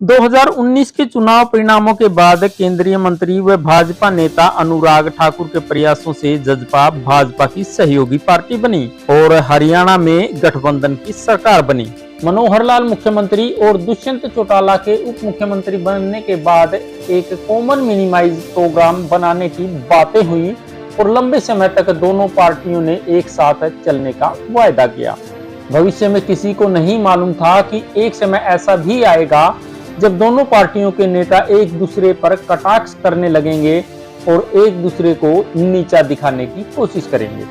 2019 के चुनाव परिणामों के बाद केंद्रीय मंत्री व भाजपा नेता अनुराग ठाकुर के प्रयासों से जजपा भाजपा की सहयोगी पार्टी बनी और हरियाणा में गठबंधन की सरकार बनी। मनोहर लाल मुख्यमंत्री और दुष्यंत चौटाला के उप मुख्यमंत्री बनने के बाद एक कॉमन मिनिमाइज प्रोग्राम बनाने की बातें हुई और लंबे समय तक दोनों पार्टियों ने एक साथ चलने का वायदा किया। भविष्य में किसी को नहीं मालूम था कि एक समय ऐसा भी आएगा जब दोनों पार्टियों के नेता एक दूसरे पर कटाक्ष करने लगेंगे और एक दूसरे को नीचा दिखाने की कोशिश करेंगे।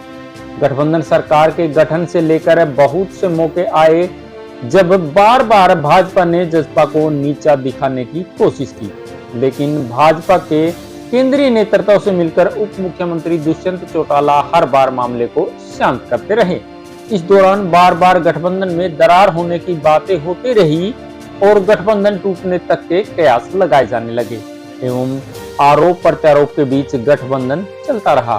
गठबंधन सरकार के गठन से लेकर बहुत से मौके आए जब बार बार भाजपा ने जसपा को नीचा दिखाने की कोशिश की, लेकिन भाजपा के केंद्रीय नेतृत्व से मिलकर उप मुख्यमंत्री दुष्यंत चौटाला हर बार मामले को शांत करते रहे। इस दौरान बार बार गठबंधन में दरार होने की बातें होती रही और गठबंधन टूटने तक के कयास लगाए जाने लगे एवं आरोप प्रत्यारोप के बीच गठबंधन चलता रहा।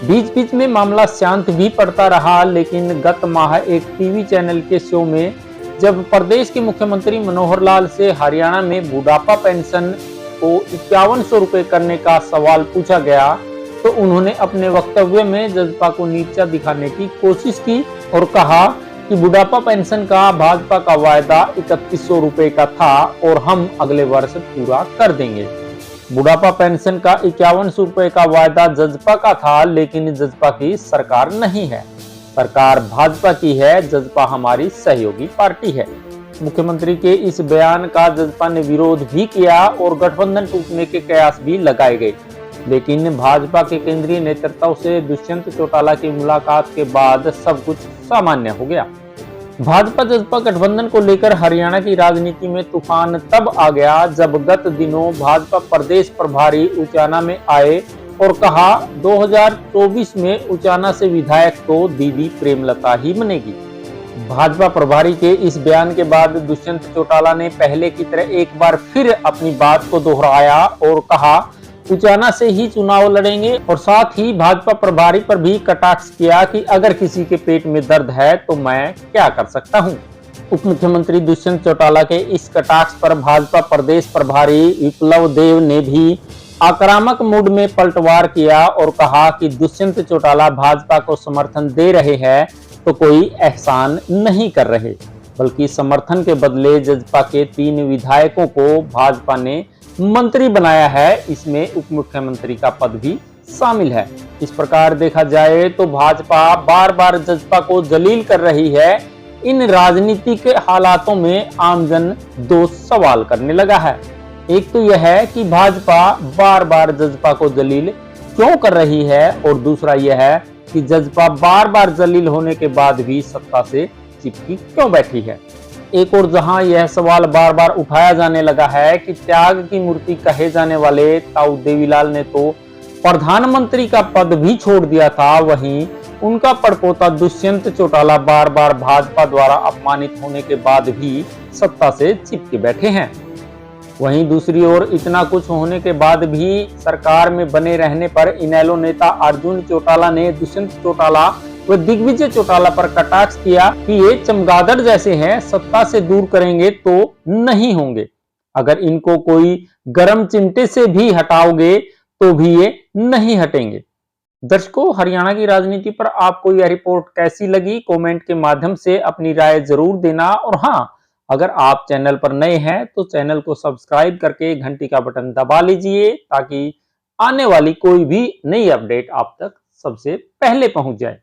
बीच बीच में मामला शांत भी पड़ता रहा, लेकिन गत माह एक टीवी चैनल के शो में जब प्रदेश के मुख्यमंत्री मनोहर लाल से हरियाणा में बुढ़ापा पेंशन को 5100 रुपए करने का सवाल पूछा गया तो उन्होंने अपने वक्तव्य में जसपा को नीचा दिखाने की कोशिश की और कहा कि बुढ़ापा पेंशन का भाजपा का वायदा 3100 रुपए का था और हम अगले वर्ष पूरा कर देंगे। बुढ़ापा पेंशन का 5100 रुपए का वायदा जसपा का था, लेकिन जसपा की सरकार नहीं है, सरकार भाजपा की है, जसपा हमारी सहयोगी पार्टी है। मुख्यमंत्री के इस बयान का जसपा ने विरोध भी किया और गठबंधन टूटने के कयास भी लगाए गए, लेकिन भाजपा के केंद्रीय नेतृत्व से दुष्यंत चौटाला की मुलाकात के बाद सब कुछ सामान्य हो गया। भाजपा जसपा गठबंधन को लेकर हरियाणा की राजनीति में तूफान तब आ गया जब गत दिनों भाजपा प्रदेश प्रभारी उचाना में आए और कहा 2024 में उचाना से विधायक तो दीदी प्रेमलता ही बनेगी। भाजपा प्रभारी के इस बयान के बाद दुष्यंत चौटाला ने पहले की तरह एक बार फिर अपनी बात को दोहराया और कहा उचाना से ही चुनाव लड़ेंगे और साथ ही भाजपा प्रभारी पर भी कटाक्ष किया कि अगर किसी के पेट में दर्द है तो मैं क्या कर सकता हूं। उप मुख्यमंत्री दुष्यंत चौटाला के इस कटाक्ष पर भाजपा प्रदेश प्रभारी विप्लव देव ने भी आक्रामक मूड में पलटवार किया और कहा कि दुष्यंत चौटाला भाजपा को समर्थन दे रहे हैं तो कोई एहसान नहीं कर रहे, बल्कि समर्थन के बदले जसपा के 3 विधायकों को भाजपा ने मंत्री बनाया है, इसमें उप मुख्यमंत्री का पद भी शामिल है। इस प्रकार देखा जाए तो भाजपा बार बार जसपा को जलील कर रही है। इन राजनीतिक हालातों में आमजन 2 सवाल करने लगा है। एक तो यह है कि भाजपा बार बार जसपा को जलील क्यों कर रही है और दूसरा यह है कि जसपा बार बार जलील होने के बाद भी सत्ता से चिपकी क्यों बैठी है। एक और जहां यह सवाल बार बार उठाया जाने लगा है कि त्याग की मूर्ति कहे जाने वाले ताऊ देवीलाल ने तो प्रधानमंत्री का पद भी छोड़ दिया था, वहीं उनका पड़पोता दुष्यंत चौटाला बार बार भाजपा द्वारा अपमानित होने के बाद भी सत्ता से चिपके बैठे हैं। वहीं दूसरी ओर इतना कुछ होने के बाद भी सरकार में बने रहने पर इनेलो नेता अर्जुन चौटाला ने दुष्यंत चौटाला व दिग्विजय चौटाला पर कटाक्ष किया कि ये चमगादड़ जैसे हैं, सत्ता से दूर करेंगे तो नहीं होंगे, अगर इनको कोई गर्म चिमटे से भी हटाओगे तो भी ये नहीं हटेंगे। दर्शकों, हरियाणा की राजनीति पर आपको यह रिपोर्ट कैसी लगी, कमेंट के माध्यम से अपनी राय जरूर देना। और हाँ, अगर आप चैनल पर नए हैं तो चैनल को सब्सक्राइब करके घंटी का बटन दबा लीजिए ताकि आने वाली कोई भी नई अपडेट आप तक सबसे पहले पहुंच जाए।